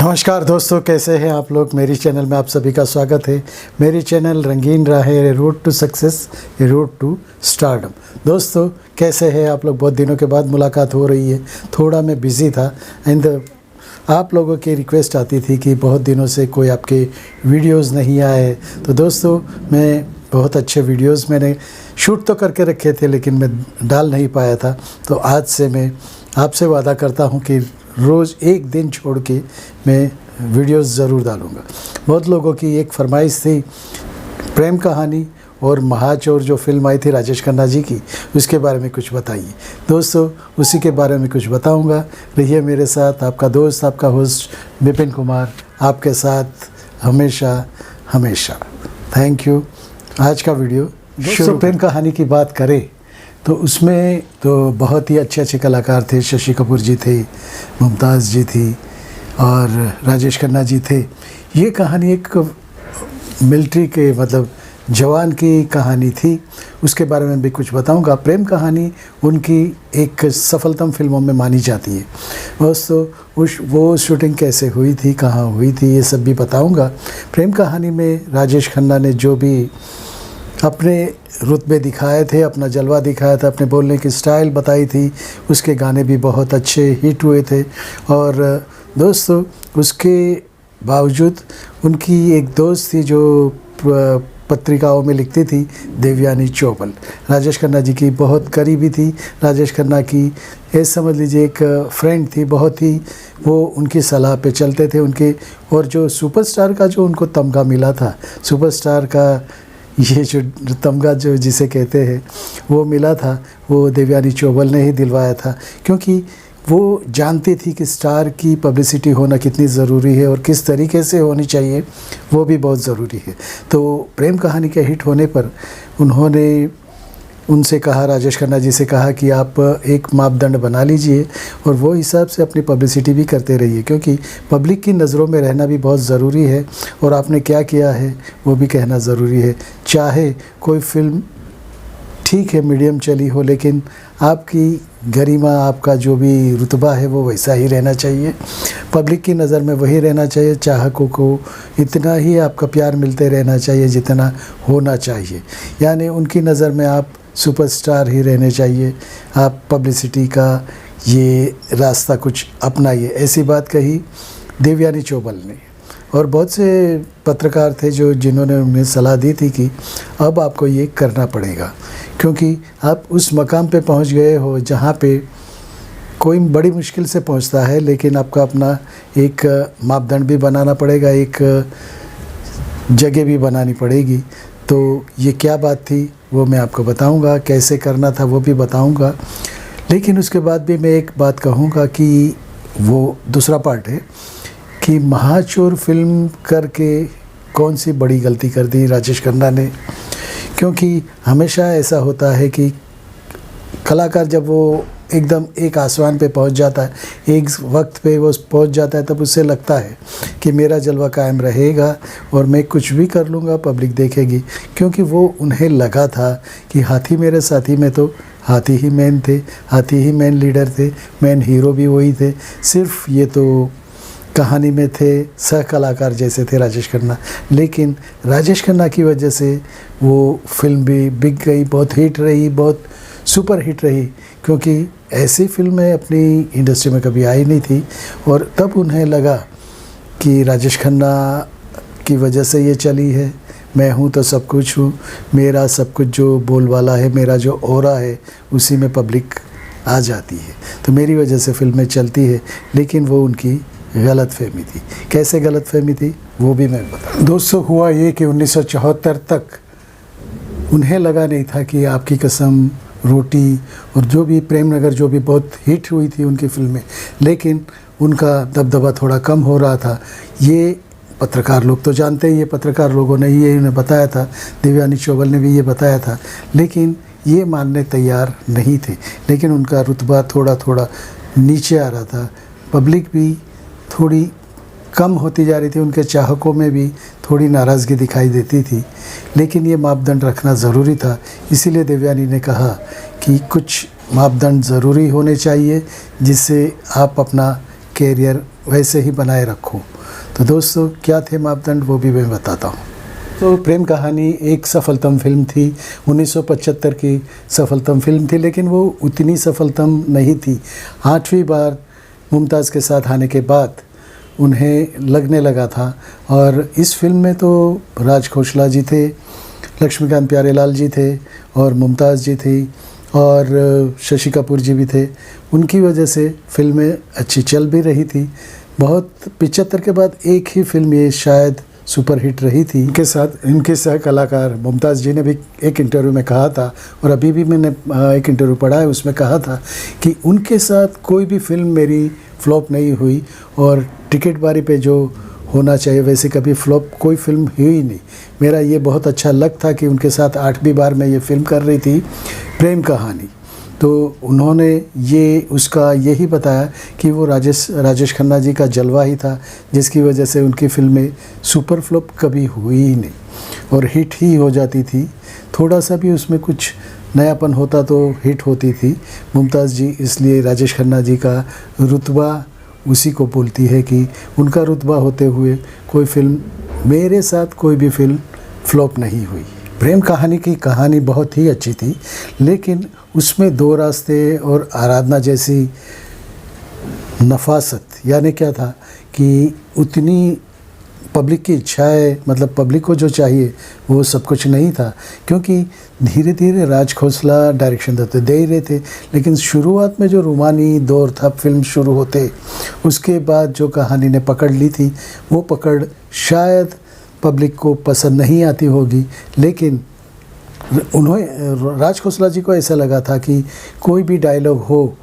नमस्कार दोस्तों, कैसे हैं आप लोग। मेरी चैनल में आप सभी का स्वागत है। मेरी चैनल रंगीन राहें, a road to success, a road to stardom. दोस्तों कैसे हैं आप लोग। बहुत दिनों के बाद मुलाकात हो रही है। थोड़ा मैं बिज़ी था एंड आप लोगों की रिक्वेस्ट आती थी कि बहुत दिनों से कोई आपके वीडियोस नहीं आए। तो दोस्तों मैं बहुत अच्छे वीडियोस मैंने शूट तो करके रखे थे, लेकिन मैं डाल नहीं पाया था। तो आज से मैं आपसे वादा करता हूँ कि रोज़ एक दिन छोड़ के मैं वीडियोस ज़रूर डालूँगा। बहुत लोगों की एक फरमाइश थी प्रेम कहानी और महाचोर जो फिल्म आई थी राजेश खन्ना जी की, उसके बारे में कुछ बताइए। दोस्तों उसी के बारे में कुछ बताऊंगा। रहिए मेरे साथ। आपका दोस्त, आपका होस्ट विपिन कुमार, आपके साथ हमेशा हमेशा। Thank you. आज का वीडियो दोस्तों प्रेम कहानी की बात करें तो उसमें तो बहुत ही अच्छे अच्छे कलाकार थे। शशि कपूर जी थे, मुमताज़ जी थी और राजेश खन्ना जी थे। ये कहानी एक मिलिट्री के मतलब जवान की कहानी थी, उसके बारे में भी कुछ बताऊंगा। प्रेम कहानी उनकी एक सफलतम फिल्मों में मानी जाती है। दोस्तों वो शूटिंग कैसे हुई थी, कहाँ हुई थी, ये सब भी बताऊंगा। प्रेम कहानी में राजेश खन्ना ने जो भी अपने रुतबे दिखाए थे, अपना जलवा दिखाया था, अपने बोलने की स्टाइल बताई थी, उसके गाने भी बहुत अच्छे हिट हुए थे। और दोस्तों उसके बावजूद उनकी एक दोस्त थी जो पत्रिकाओं में लिखती थी, देवयानी चौबल, राजेश खन्ना जी की बहुत करीबी थी। राजेश खन्ना की ये समझ लीजिए एक फ्रेंड थी, बहुत ही वो उनकी सलाह पे चलते थे उनके। और जो सुपरस्टार का जो उनको तमगा मिला था, सुपरस्टार का ये जो तमगा जो जिसे कहते हैं वो मिला था, वो देवयानी चौबल ने ही दिलवाया था। क्योंकि वो जानती थी कि स्टार की पब्लिसिटी होना कितनी ज़रूरी है और किस तरीके से होनी चाहिए, वो भी बहुत ज़रूरी है। तो प्रेम कहानी के हिट होने पर उन्होंने उनसे कहा, राजेश खन्ना जी से कहा कि आप एक मापदंड बना लीजिए और वो हिसाब से अपनी पब्लिसिटी भी करते रहिए, क्योंकि पब्लिक की नज़रों में रहना भी बहुत ज़रूरी है और आपने क्या किया है वो भी कहना ज़रूरी है। चाहे कोई फ़िल्म ठीक है मीडियम चली हो, लेकिन आपकी गरिमा, आपका जो भी रुतबा है वो वैसा ही रहना चाहिए, पब्लिक की नज़र में वही रहना चाहिए। चाहकों को इतना ही आपका प्यार मिलते रहना चाहिए जितना होना चाहिए, यानी उनकी नज़र में आप सुपरस्टार ही रहने चाहिए। आप पब्लिसिटी का ये रास्ता कुछ अपनाइए, ऐसी बात कही देवयानी चौबल ने। और बहुत से पत्रकार थे जिन्होंने उन्हें सलाह दी थी कि अब आपको ये करना पड़ेगा, क्योंकि आप उस मकाम पे पहुंच गए हो जहां पे कोई बड़ी मुश्किल से पहुंचता है, लेकिन आपका अपना एक मापदंड भी बनाना पड़ेगा, एक जगह भी बनानी पड़ेगी। तो ये क्या बात थी वो मैं आपको बताऊंगा, कैसे करना था वो भी बताऊंगा। लेकिन उसके बाद भी मैं एक बात कहूँगा कि वो दूसरा पार्ट है कि महाचोर फिल्म करके कौन सी बड़ी गलती कर दी राजेश खन्ना ने। क्योंकि हमेशा ऐसा होता है कि कलाकार जब वो एकदम एक आसमान पे पहुंच जाता है, एक वक्त पे वो पहुंच जाता है, तब उससे लगता है कि मेरा जलवा कायम रहेगा और मैं कुछ भी कर लूँगा, पब्लिक देखेगी। क्योंकि वो उन्हें लगा था कि हाथी मेरे साथी में तो हाथी ही मेन थे, हाथी ही मेन लीडर थे, मेन हीरो भी वही थे। सिर्फ ये तो कहानी में थे, सह कलाकार जैसे थे राजेश खन्ना। लेकिन राजेश खन्ना की वजह से वो फिल्म भी बिक गई, बहुत हिट रही, बहुत सुपर हिट रही, क्योंकि ऐसी फिल्में अपनी इंडस्ट्री में कभी आई नहीं थी। और तब उन्हें लगा कि राजेश खन्ना की वजह से ये चली है, मैं हूँ तो सब कुछ हूँ, मेरा सब कुछ जो बोलबाला है, मेरा जो ऑरा है, उसी में पब्लिक आ जाती है, तो मेरी वजह से फिल्में चलती है। लेकिन वो उनकी गलत फहमी थी। कैसे गलत फहमी थी वो भी मैं बताऊँ। दोस्तों हुआ ये कि 1974 तक उन्हें लगा नहीं था कि आपकी कसम, रोटी और जो भी प्रेम नगर जो भी बहुत हिट हुई थी उनकी फिल्में, लेकिन उनका दबदबा थोड़ा कम हो रहा था। ये पत्रकार लोग तो जानते ही, ये पत्रकार लोगों ने ये उन्हें बताया था, देवयानी चौबल ने भी ये बताया था, लेकिन ये मानने तैयार नहीं थे। लेकिन उनका रुतबा थोड़ा थोड़ा नीचे आ रहा था, पब्लिक भी थोड़ी कम होती जा रही थी, उनके चाहकों में भी थोड़ी नाराज़गी दिखाई देती थी। लेकिन ये मापदंड रखना ज़रूरी था, इसीलिए देवयानी ने कहा कि कुछ मापदंड ज़रूरी होने चाहिए जिससे आप अपना कैरियर वैसे ही बनाए रखो। तो दोस्तों क्या थे मापदंड वो भी मैं बताता हूँ। तो प्रेम कहानी एक सफलतम फिल्म थी, 1975 की सफलतम फिल्म थी, लेकिन वो उतनी सफलतम नहीं थी। 8वीं बार मुमताज़ के साथ आने के बाद उन्हें लगने लगा था। और इस फिल्म में तो राज खोसला जी थे, लक्ष्मीकांत प्यारेलाल जी थे और मुमताज़ जी थी और शशि कपूर जी भी थे। उनकी वजह से फिल्में अच्छी चल भी रही थी। बहुत 75 के बाद एक ही फिल्म ये शायद सुपरहिट रही थी। इनके सह कलाकार मुमताज़ जी ने भी एक इंटरव्यू में कहा था, और अभी भी मैंने एक इंटरव्यू पढ़ा है, उसमें कहा था कि उनके साथ कोई भी फिल्म मेरी फ्लॉप नहीं हुई, और टिकट बारी पे जो होना चाहिए वैसे कभी फ्लॉप कोई फिल्म हुई ही नहीं। मेरा ये बहुत अच्छा लक था कि उनके साथ 8वीं बार मैं ये फिल्म कर रही थी प्रेम कहानी। तो उन्होंने ये उसका यही बताया कि वो राजेश खन्ना जी का जलवा ही था, जिसकी वजह से उनकी फिल्में सुपर फ्लॉप कभी हुई ही नहीं और हिट ही हो जाती थी। थोड़ा सा भी उसमें कुछ नयापन होता तो हिट होती थी। मुमताज़ जी इसलिए राजेश खन्ना जी का रुतबा उसी को बोलती है कि उनका रुतबा होते हुए कोई फिल्म मेरे साथ कोई भी फिल्म फ्लॉप नहीं हुई। प्रेम कहानी की कहानी बहुत ही अच्छी थी, लेकिन उसमें दो रास्ते और आराधना जैसी नफासत, यानी क्या था कि उतनी पब्लिक की इच्छाएं, मतलब पब्लिक को जो चाहिए वो सब कुछ नहीं था, क्योंकि धीरे धीरे राज खोसला डायरेक्शन देते दे ही रहे थे। लेकिन शुरुआत में जो रूमानी दौर था फिल्म शुरू होते, उसके बाद जो कहानी ने पकड़ ली थी वो पकड़ शायद पब्लिक को पसंद नहीं आती होगी, लेकिन राज खोसला जी को ऐसा लगा था कि कोई भी डायलॉग हो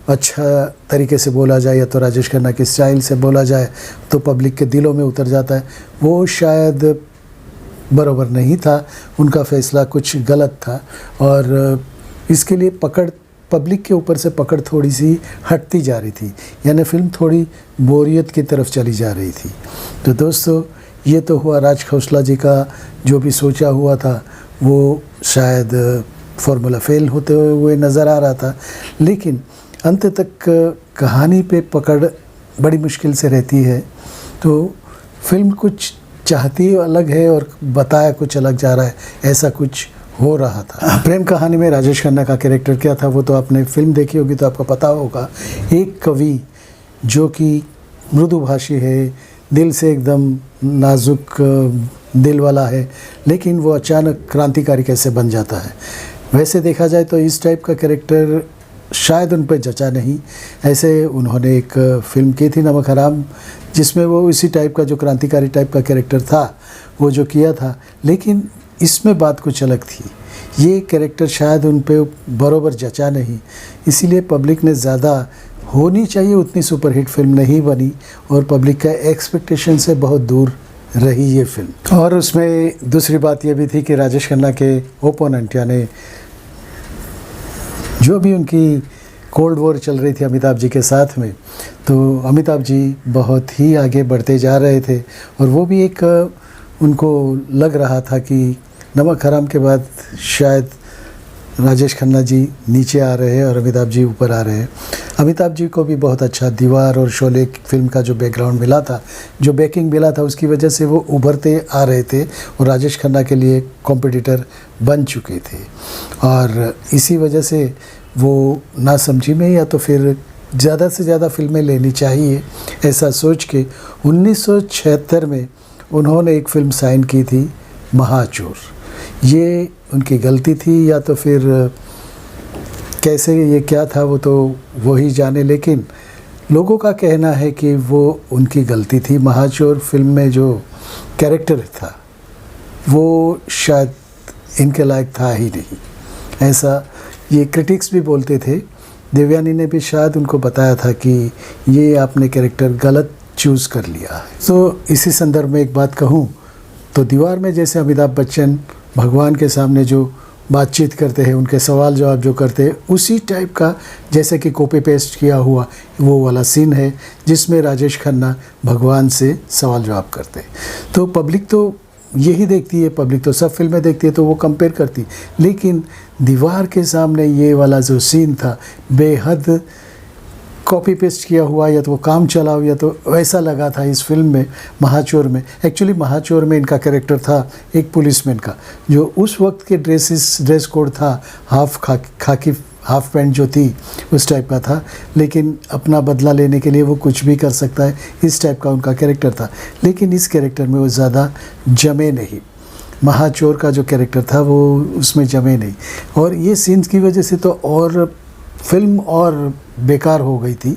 अच्छा तरीके से बोला जाए या तो राजेश खन्ना के स्टाइल से बोला जाए तो पब्लिक के दिलों में उतर जाता है। वो शायद बराबर नहीं था, उनका फैसला कुछ गलत था, और इसके लिए पकड़ पब्लिक के ऊपर से पकड़ थोड़ी सी हटती जा रही थी, यानी फिल्म थोड़ी बोरियत की तरफ चली जा रही थी। तो दोस्तों ये तो हुआ राज खोसला जी का जो भी सोचा हुआ था वो शायद फॉर्मूला फेल होते हुए नज़र आ रहा था, लेकिन अंत तक कहानी पे पकड़ बड़ी मुश्किल से रहती है। तो फिल्म कुछ चाहती अलग है और बताया कुछ अलग जा रहा है, ऐसा कुछ हो रहा था। प्रेम कहानी में राजेश खन्ना का कैरेक्टर क्या था वो तो आपने फिल्म देखी होगी तो आपको पता होगा। एक कवि जो कि मृदुभाषी है, दिल से एकदम नाजुक दिल वाला है, लेकिन वो अचानक क्रांतिकारी कैसे बन जाता है। वैसे देखा जाए तो इस टाइप का कैरेक्टर शायद उन पर जचा नहीं। ऐसे उन्होंने एक फ़िल्म की थी नमक हराम, जिसमें वो इसी टाइप का जो क्रांतिकारी टाइप का कैरेक्टर था वो जो किया था, लेकिन इसमें बात कुछ अलग थी। ये कैरेक्टर शायद उन पे बराबर जचा नहीं, इसीलिए पब्लिक ने ज़्यादा होनी चाहिए उतनी सुपरहिट फिल्म नहीं बनी और पब्लिक का एक्सपेक्टेशन से बहुत दूर रही ये फिल्म। और उसमें दूसरी बात ये भी थी कि राजेश खन्ना के ओपोनेंट यानी जो भी उनकी कोल्ड वॉर चल रही थी अमिताभ जी के साथ में, तो अमिताभ जी बहुत ही आगे बढ़ते जा रहे थे और वो भी एक उनको लग रहा था कि नमक हराम के बाद शायद राजेश खन्ना जी नीचे आ रहे हैं और अमिताभ जी ऊपर आ रहे हैं। अमिताभ जी को भी बहुत अच्छा दीवार और शोले फिल्म का जो बैकग्राउंड मिला था, जो बैकिंग मिला था, उसकी वजह से वो उभरते आ रहे थे और राजेश खन्ना के लिए कॉम्पिटिटर बन चुके थे। और इसी वजह से वो नासमझी में या तो फिर ज़्यादा से ज़्यादा फिल्में लेनी चाहिए ऐसा सोच के 1976 में उन्होंने एक फ़िल्म साइन की थी महाचोर। ये उनकी गलती थी या तो फिर कैसे ये क्या था वो तो वो ही जाने, लेकिन लोगों का कहना है कि वो उनकी गलती थी। महाचोर फिल्म में जो कैरेक्टर था वो शायद इनके लायक था ही नहीं, ऐसा ये क्रिटिक्स भी बोलते थे। देवयानी ने भी शायद उनको बताया था कि ये आपने कैरेक्टर गलत चूज़ कर लिया है। तो इसी संदर्भ में एक बात कहूँ तो दीवार में जैसे अमिताभ बच्चन भगवान के सामने जो बातचीत करते हैं, उनके सवाल जवाब जो करते हैं, उसी टाइप का जैसे कि कॉपी पेस्ट किया हुआ वो वाला सीन है जिसमें राजेश खन्ना भगवान से सवाल जवाब करते हैं। तो पब्लिक तो यही देखती है, पब्लिक तो सब फिल्में देखती है तो वो कंपेयर करती, लेकिन दीवार के सामने ये वाला जो सीन था बेहद कॉपी पेस्ट किया हुआ या तो वो काम चलाओ या तो वैसा लगा था इस फिल्म में महाचोर में। एक्चुअली महाचोर में इनका कैरेक्टर था एक पुलिसमैन का, जो उस वक्त के ड्रेस कोड था हाफ खाकी हाफ पैंट जो थी उस टाइप का था, लेकिन अपना बदला लेने के लिए वो कुछ भी कर सकता है, इस टाइप का उनका कैरेक्टर था। लेकिन इस कैरेक्टर में वो ज़्यादा जमे नहीं, महाचोर का जो कैरेक्टर था वो उसमें जमे नहीं, और ये सीन्स की वजह से तो और फिल्म और बेकार हो गई थी।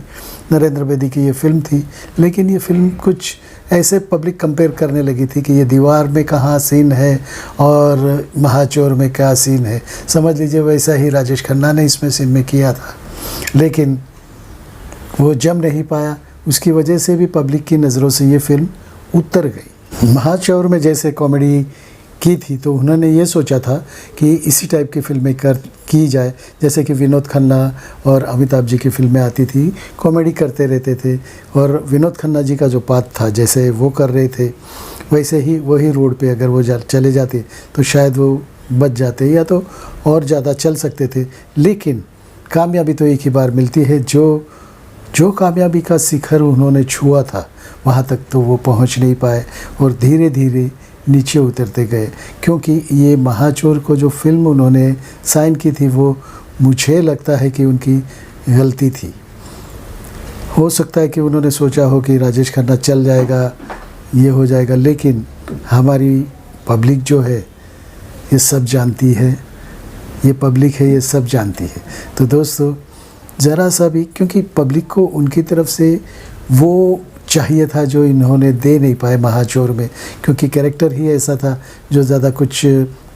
नरेंद्र बेदी की ये फिल्म थी, लेकिन ये फिल्म कुछ ऐसे पब्लिक कंपेयर करने लगी थी कि ये दीवार में कहाँ सीन है और महाचोर में क्या सीन है। समझ लीजिए वैसा ही राजेश खन्ना ने इसमें सीन में किया था, लेकिन वो जम नहीं पाया। उसकी वजह से भी पब्लिक की नज़रों से ये फिल्म उतर गई। महाचोर में जैसे कॉमेडी की थी तो उन्होंने ये सोचा था कि इसी टाइप की फिल्में की जाए, जैसे कि विनोद खन्ना और अमिताभ जी की फिल्में आती थी, कॉमेडी करते रहते थे, और विनोद खन्ना जी का जो पात्र था जैसे वो कर रहे थे वैसे ही वही रोड पे अगर वो चले जाते तो शायद वो बच जाते या तो और ज़्यादा चल सकते थे। लेकिन कामयाबी तो एक ही बार मिलती है, जो कामयाबी का शिखर उन्होंने छुआ था वहाँ तक तो वो पहुँच नहीं पाए और धीरे धीरे नीचे उतरते गए, क्योंकि ये महाचोर को जो फिल्म उन्होंने साइन की थी वो मुझे लगता है कि उनकी गलती थी। हो सकता है कि उन्होंने सोचा हो कि राजेश खन्ना चल जाएगा, ये हो जाएगा, लेकिन हमारी पब्लिक जो है ये सब जानती है, ये पब्लिक है ये सब जानती है। तो दोस्तों ज़रा सा भी, क्योंकि पब्लिक को उनकी तरफ से वो चाहिए था जो इन्होंने दे नहीं पाए महाचोर में, क्योंकि कैरेक्टर ही ऐसा था जो ज़्यादा कुछ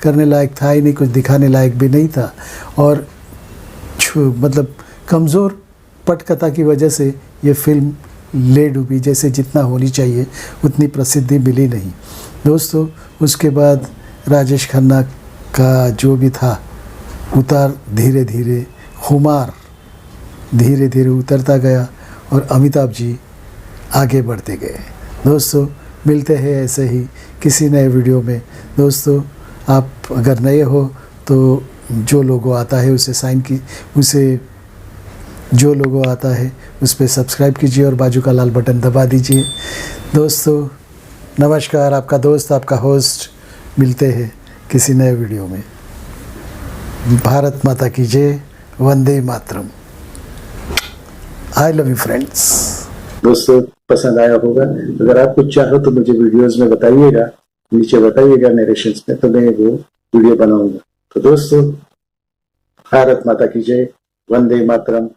करने लायक था ही नहीं, कुछ दिखाने लायक भी नहीं था, और मतलब कमज़ोर पटकथा की वजह से ये फिल्म ले डूबी। जैसे जितना होनी चाहिए उतनी प्रसिद्धि मिली नहीं। दोस्तों उसके बाद राजेश खन्ना का जो भी था उतार धीरे धीरे खुमार धीरे धीरे उतरता गया और अमिताभ जी आगे बढ़ते गए। दोस्तों मिलते हैं ऐसे ही किसी नए वीडियो में। दोस्तों आप अगर नए हो तो जो लोगो आता है जो लोगो आता है उस पर सब्सक्राइब कीजिए और बाजू का लाल बटन दबा दीजिए। दोस्तों नमस्कार, आपका दोस्त आपका होस्ट, मिलते हैं किसी नए वीडियो में। भारत माता की जय, वंदे मातरम। I love you friends. दोस्तों पसंद आया होगा, अगर आप कुछ चाहो तो मुझे वीडियोस में बताइएगा, नीचे बताइएगा नरेशंस में, तो मैं वो वीडियो बनाऊंगा। तो दोस्तों भारत माता की जय, वंदे मातरम।